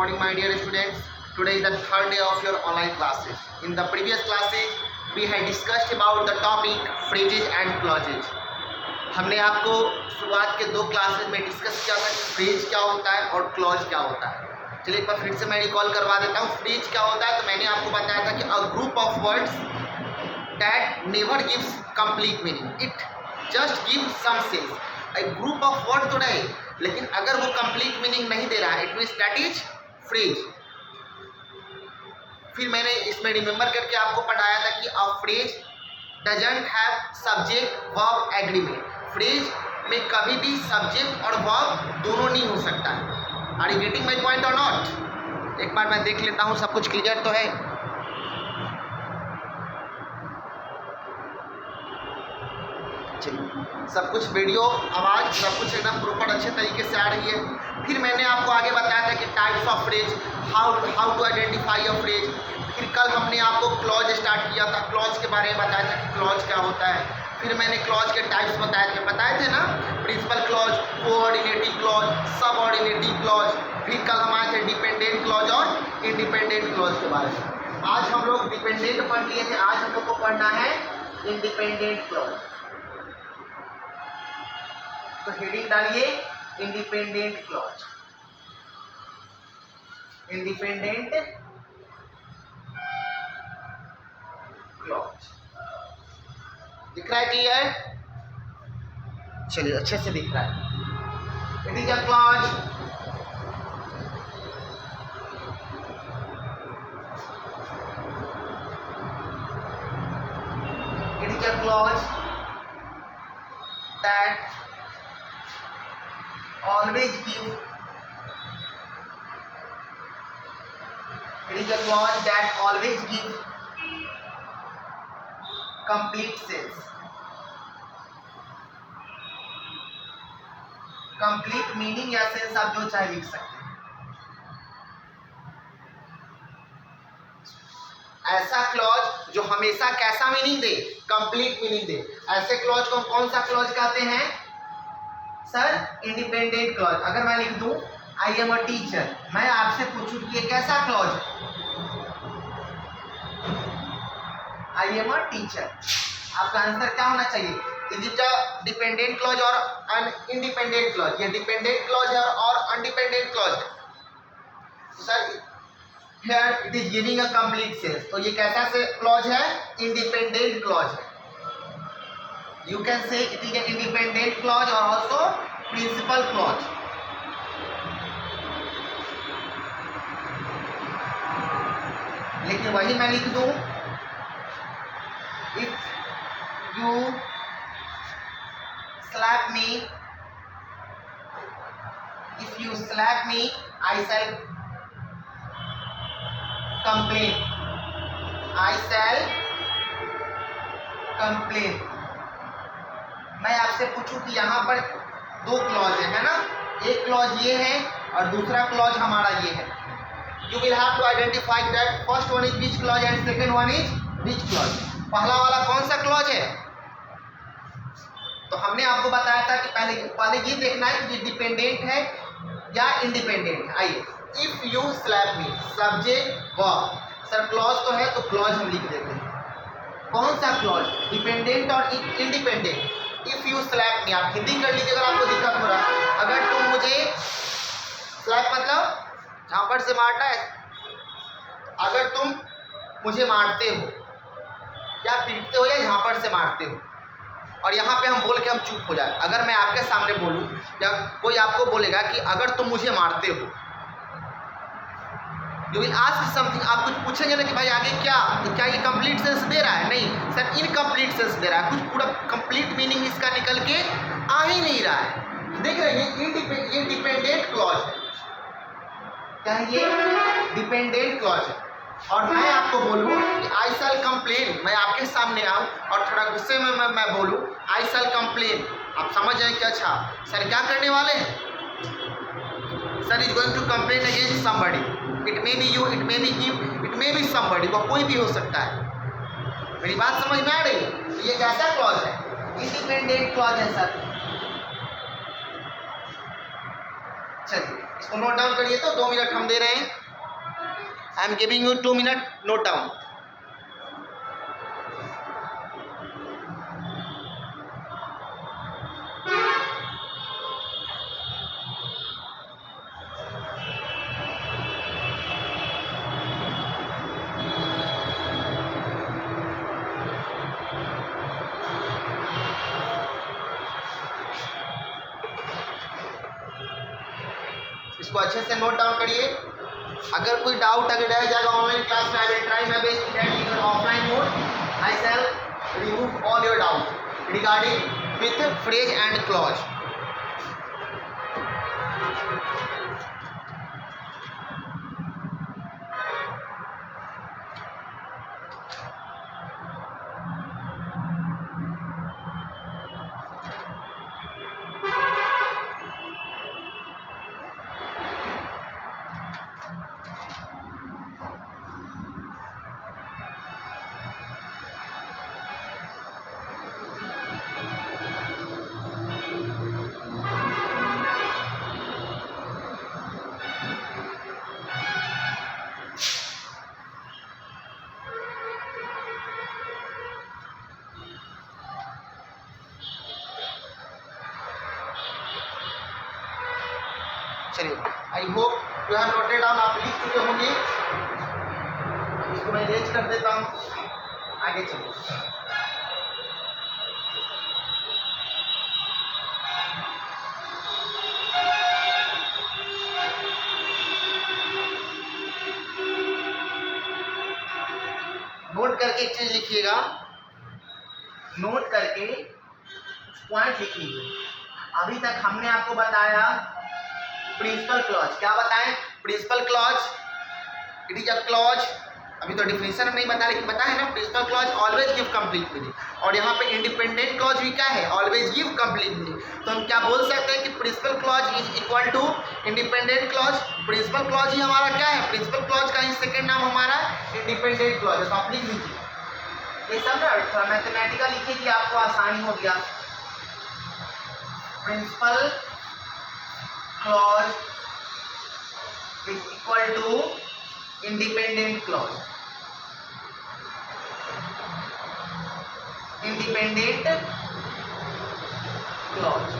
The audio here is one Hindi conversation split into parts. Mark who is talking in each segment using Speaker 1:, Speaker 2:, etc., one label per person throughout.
Speaker 1: morning, my dear students. Today is the third day of your online classes. In the previous classes, we had discussed about the topic phrases and clauses. हमने आपको शुरुआत के दो क्लासेस में डिस्कस किया था कि फ्रेज क्या होता है और क्लॉज क्या होता है. चलिए एक बार फिर से मैं रिकॉल करवा देता हूँ. फ्रेज क्या होता है तो मैंने आपको बताया था कि a group of words that never gives complete meaning, it just gives some sense. एक ग्रुप ऑफ वर्ड तो रहे लेकिन अगर वो कंप्लीट मीनिंग नहीं दे रहा है, it means that is phrase. फिर मैंने इसमें रिमेंबर करके आपको पढ़ाया था कि a phrase doesn't have subject verb agreement. Phrase में कभी भी सब्जेक्ट और वर्ब दोनों नहीं हो सकता है. Are you getting my point or not? एक बार मैं देख लेता हूँ सब कुछ क्लियर तो है. सब कुछ वीडियो आवाज़ सब कुछ एकदम प्रॉपर अच्छे तरीके से आ रही है. फिर मैंने आपको आगे बताया था कि types of phrase, how to identify a phrase. फिर कल हमने आपको क्लॉज स्टार्ट किया था, क्लॉज के बारे में बताया था कि क्लॉज क्या होता है. फिर मैंने क्लॉज के टाइप्स बताए थे ना, principal clause, coordinating clause, subordinating clause. फिर कल हम आए थे डिपेंडेंट क्लॉज और इंडिपेंडेंट क्लॉज के बारे में. आज हम लोग डिपेंडेंट पढ़ लिए थे, आज हम लोग को पढ़ना है इंडिपेंडेंट क्लॉज. तो हेडिंग डालिए इंडिपेंडेंट क्लॉज. इंडिपेंडेंट क्लॉज दिख रहा है क्लियर? चलिए अच्छे से दिख रहा है. It is a clause that always give, it is a clause that always give complete sense, complete meaning या सेंस आप जो चाहे लिख सकते हैं. ऐसा क्लॉज जो हमेशा कैसा मीनिंग दे? कंप्लीट मीनिंग दे. ऐसे क्लॉज को हम कौन सा क्लॉज कहते हैं सर? Independent clause. अगर मैं लिख दूं आई एम अ टीचर, मैं आपसे पूछूं कि ये कैसा क्लॉज है? I am a teacher. आपका आंसर क्या होना चाहिए? Is it a dependent clause और अन इंडिपेंडेंट क्लॉज? ये डिपेंडेंट क्लॉज है और अनडिपेंडेंट क्लॉज है. Sir here it is giving a complete sense. तो ये कैसा से क्लॉज है? इंडिपेंडेंट क्लॉज है. You can say it is an independent clause or also principal clause. लेकिन वही मैं लिख दूं if you slap me I shall complain. मैं आपसे पूछूं कि यहाँ पर दो क्लॉज है ना, एक क्लॉज ये है और दूसरा क्लॉज हमारा ये है. You will have to identify that first one is which clause and second one is which clause. पहला वाला कौन सा क्लॉज है? तो हमने आपको बताया था कि पहले ये देखना है कि डिपेंडेंट है या इंडिपेंडेंट है. आइए, if you slap me, subject verb. Sir clause तो है तो क्लॉज हम लिख देते हैं. कौन सा क्लॉज? डिपेंडेंट और independent. If you slap me, आप हिंदी कर लीजिए अगर आपको दिक्कत हो रहा है. अगर तुम मुझे, स्लैप मतलब झापड़ से मारना है. अगर तुम मुझे मारते हो या पीटते हो या झापड़ से मारते हो और यहाँ पे हम बोल के हम चुप हो जाए. अगर मैं आपके सामने बोलूँ या कोई आपको बोलेगा कि अगर तुम मुझे मारते हो, यू विल आस्क समथिंग. आप कुछ पूछेंगे ना कि भाई आगे क्या ये कंप्लीट सेंस दे रहा है? नहीं सर, इनकम्प्लीट सेंस दे रहा है. कुछ पूरा कंप्लीट मीनिंग इसका निकल के आ ही नहीं रहा है. देख रहे हैं ये डिपेंडेंट क्लॉज है. क्या है ये? डिपेंडेंट क्लॉज है. और मैं आपको बोलूँ कि आई शैल कंप्लेन, मैं आपके सामने आऊँ और थोड़ा गुस्से में मैं बोलूँ आई शैल कंप्लेन, आप समझ जाएं कि अच्छा सर क्या करने वाले हैं? Sir is going to complain against somebody. It may be you, it may be him, it may be somebody. वो कोई भी हो सकता है. मेरी बात समझ में आ रही? तो ये कैसा क्लॉज है? इंडिपेंडेंट क्लॉज है सर. चलिए इसको नोट डाउन करिए। तो 2 मिनट हम दे रहे हैं। I am giving you 2 minute, note down. इसको अच्छे से नोट डाउन करिए। अगर कोई डाउट अगर रह जाएगा ऑनलाइन क्लास में, I will try my best that in offline mode I shall remove all your doubt regarding with phrase and clause. चलिए, I hope you have noted down, आप लिख चुके होंगे। इसको मैं रेज कर देता हूँ, आगे चलिए। नोट करके एक चीज लिखिएगा, नोट करके पॉइंट लिख लीजिए। अभी तक हमने आपको बताया प्रिंसिपल क्लॉज। क्या बताएं? Principal clause, it is a clause. अभी तो डिफिनेशन नहीं बता, लेकिन पता है ना, principal clause always give complete meaning. और यहाँ पे इंडिपेंडेंट क्लॉज भी क्या है? Always give complete meaning. तो हम क्या बोल सकते हैं कि principal clause is equal to independent clause. Principal clause ही हमारा क्या है? प्रिंसिपल क्लॉज का ही सेकेंड नाम हमारा इंडिपेंडेंट क्लॉज है। तो आप लिख लीजिए ये सब ना, थोड़ा मैथमेटिकल लिखिए कि आपको आसानी हो गया। Principal clause is equal to independent clause. Independent clause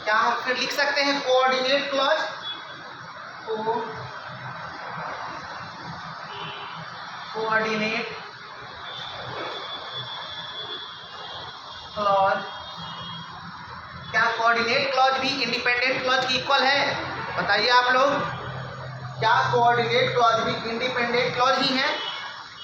Speaker 1: क्या हम फिर लिख सकते हैं कोऑर्डिनेट क्लॉज? Coordinate clause. क्या कोऑर्डिनेट क्लॉज भी इंडिपेंडेंट क्लॉज की इक्वल है? बताइए आप लोग, क्या कोऑर्डिनेट क्लॉज भी इंडिपेंडेंट क्लॉज ही है?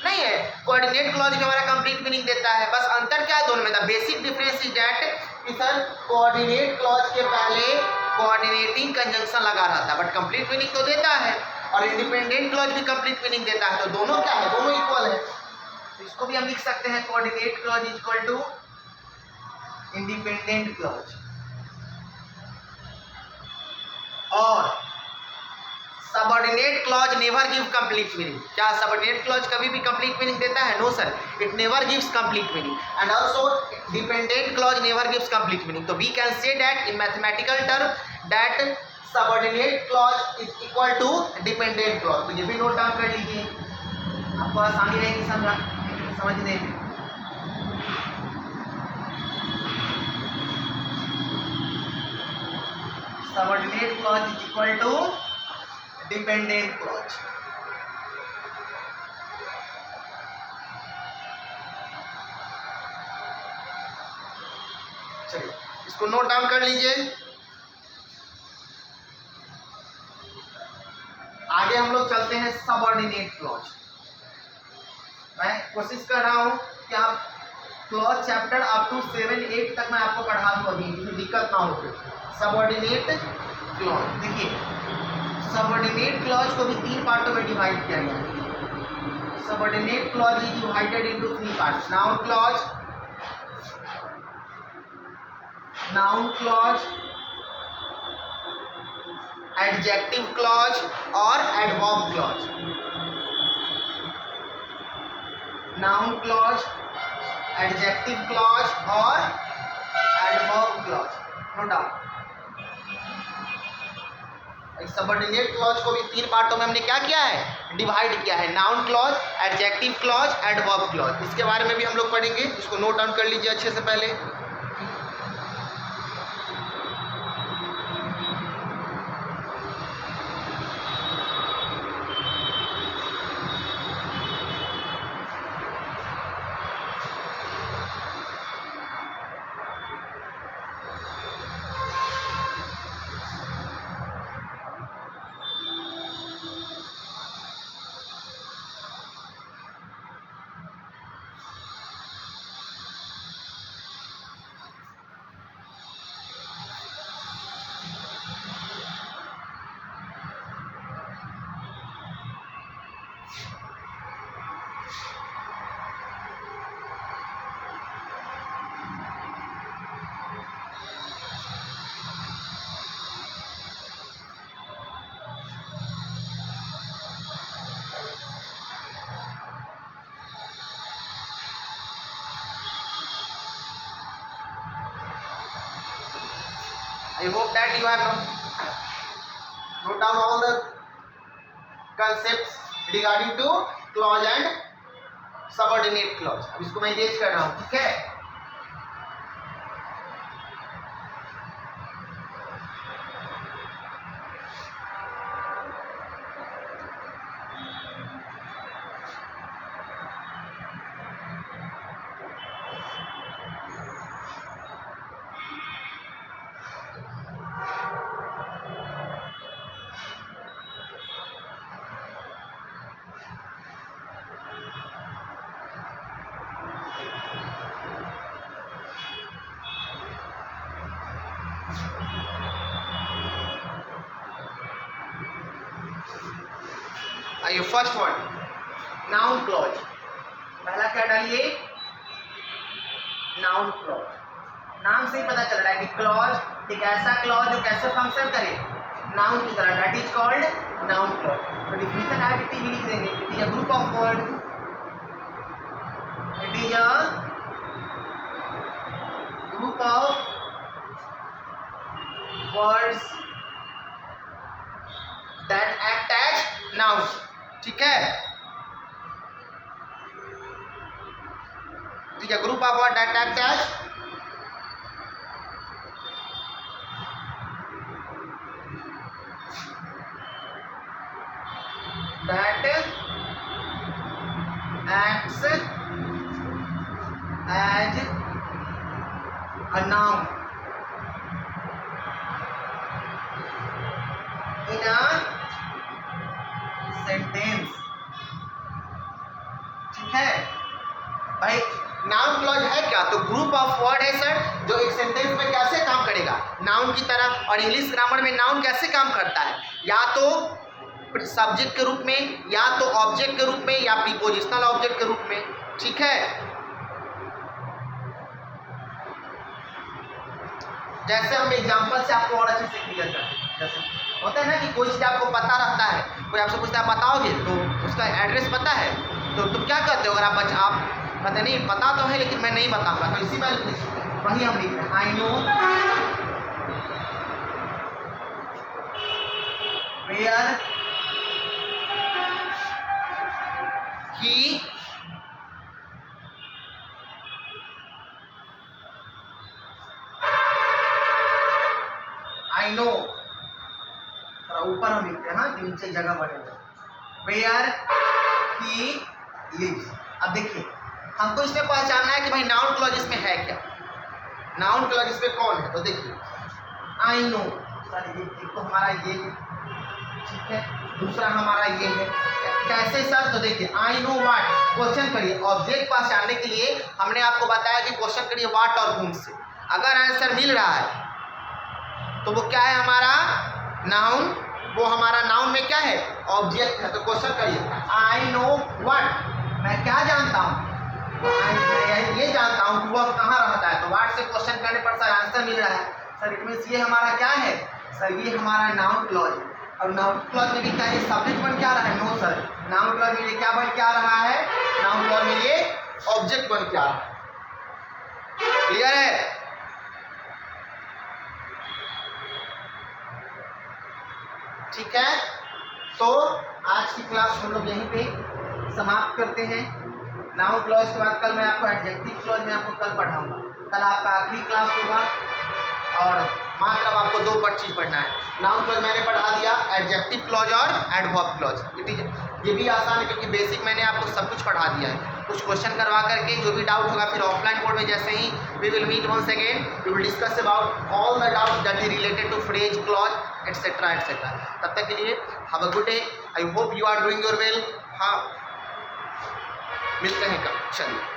Speaker 1: नहीं है। कोऑर्डिनेट क्लॉज भी हमारा कंप्लीट मीनिंग देता है। बस अंतर क्या है दोनों में? The basic difference is that कि सर कोऑर्डिनेट क्लॉज के पहले कोऑर्डिनेटिंग कंजंक्शन लगा रहता है, बट कंप्लीट मीनिंग तो देता है। और इंडिपेंडेंट क्लॉज भी कंप्लीट मीनिंग देता है। तो दोनों क्या है? दोनों इक्वल है। तो इसको भी हम लिख सकते हैं coordinate clause is equal to independent clause. और subordinate clause never give complete meaning. क्या सबऑर्डिनेट क्लॉज कभी भी कंप्लीट मीनिंग देता है? No sir, it never gives complete meaning. And also dependent clause never gives complete meaning. तो we can say that in mathematical term that subordinate clause is equal to dependent clause. तो ये भी नोट डाउन कर लीजिए, आपको आसानी रहेगी समझने में। Subordinate clause is equal to dependent clause. चलिए, इसको नोट डाउन कर लीजिए। आगे हम लोग चलते हैं सबऑर्डिनेट क्लॉज। मैं कोशिश कर रहा हूं कि आप क्लॉज चैप्टर अप टू 7-8 तक मैं आपको पढ़ा दूं, अभी फिर दिक्कत ना हो। फिर सबऑर्डिनेट क्लॉज देखिए, सबऑर्डिनेट क्लॉज को भी 3 पार्टों में डिवाइड किया गया है। Subordinate clause is divided into 3 parts: noun clause, adjective clause और adverb clause. Noun clause, adjective clause और adverb clause. Note down. Subordinate clause को भी 3 पार्टों में हमने क्या किया है, डिवाइड किया है, noun clause, adjective clause, adverb clause. इसके बारे में भी हम लोग पढ़ेंगे, इसको नोट डाउन कर लीजिए अच्छे से पहले। I hope that you have note down all the concepts regarding to clause and subordinate clause। अब इसको मैं इरेज कर रहा हूँ, ठीक है। आइए फर्स्ट वन, नाउन क्लॉज। पहला क्या डालिए, नाउन क्लॉज। नाम से ही पता चल रहा है कि क्लॉज एक ऐसा क्लॉज जो कैसे फंक्शन करे, नाउन की तरह, that is called noun clause. तो डिफिनेशन आइडेंटिटी भी लिख देंगे, it is a group of word, it is a group of words that act as noun, ठीक है। ठीक है, group of word that act as acts as a noun in a sentence, ठीक है भाई। नाउन क्लॉज है क्या, तो ग्रुप ऑफ वर्ड है सर जो एक सेंटेंस में कैसे काम करेगा, नाउन की तरह। और इंग्लिश ग्रामर में नाउन कैसे काम करता है, या तो सब्जेक्ट के रूप में, या तो ऑब्जेक्ट के रूप में, या प्रीपोजिशनल ऑब्जेक्ट के रूप में, ठीक है। जैसे हम एग्जांपल से आपको और अच्छे से क्लियर करते हैं। जैसे होता है ना कि कोई चीज़ आपको पता रहता है, कोई आपसे पूछता है बताओगे, तो उसका एड्रेस पता है, तो तुम क्या कहते हो अगर आप कहते नहीं पता तो है लेकिन मैं नहीं बताऊंगा, तो इसी बात वही हम लिख रहे हैं, I know where he I know, थोड़ा ऊपर हम लिखते हैं ना कि नीचे जगह बनेगा, वेयर ही लिव्स। अब देखिए हमको इसमें पहचानना है कि भाई नाउन क्लॉज इसमें है क्या, नाउन क्लॉज इसमें कौन है। तो देखिए आई नो, एक तो हमारा ये है, ठीक है, दूसरा हमारा ये है। कैसे सर, तो देखिए आई नो व्हाट, क्वेश्चन करिए। ऑब्जेक्ट पहचानने के लिए हमने आपको बताया कि क्वेश्चन करिए व्हाट और whom से। अगर आंसर मिल रहा है तो वो क्या है हमारा नाउन, वो हमारा नाउन में क्या है ऑब्जेक्ट है। तो क्वेश्चन करिए आई नो व्हाट, मैं क्या जानता हूँ, ये जानता हूँ कि वह कहाँ रहता है। तो व्हाट से क्वेश्चन करने पर सर आंसर मिल रहा है, सर इट मीन्स ये हमारा क्या है सर, ये हमारा नाउन क्लॉज है। और नाउन क्लॉज में भी क्या है, सब्जेक्ट बन क्या रहा है, नो सर, नाउन क्लॉज में ये क्या बन क्या रहा है, नाउन क्लॉज में ये ऑब्जेक्ट बन क्या रहा है। क्लियर है, ठीक है, तो आज की क्लास हम लोग यहीं पे समाप्त करते हैं। नाउन क्लॉज के बाद कल मैं आपको एडजेक्टिव क्लॉज में आपको कल पढ़ाऊंगा। कल आपका आखिरी क्लास होगा और मात्र अब आपको 2 चीज पढ़ना है। नाउन क्लॉज मैंने पढ़ा दिया, एडजेक्टिव क्लॉज और एडवर्ब क्लॉज। ये भी आसान है क्योंकि बेसिक मैंने आपको सब कुछ पढ़ा दिया है। कुछ क्वेश्चन करवा करके जो भी डाउट होगा फिर ऑफलाइन बोर्ड में जैसे ही we will meet once again, we will discuss about all the doubts that is related to phrase, clause etcetera etcetera. तब तक के लिए have a good day. I hope you are doing your well. हाँ, मिलते हैं कल, चलिए।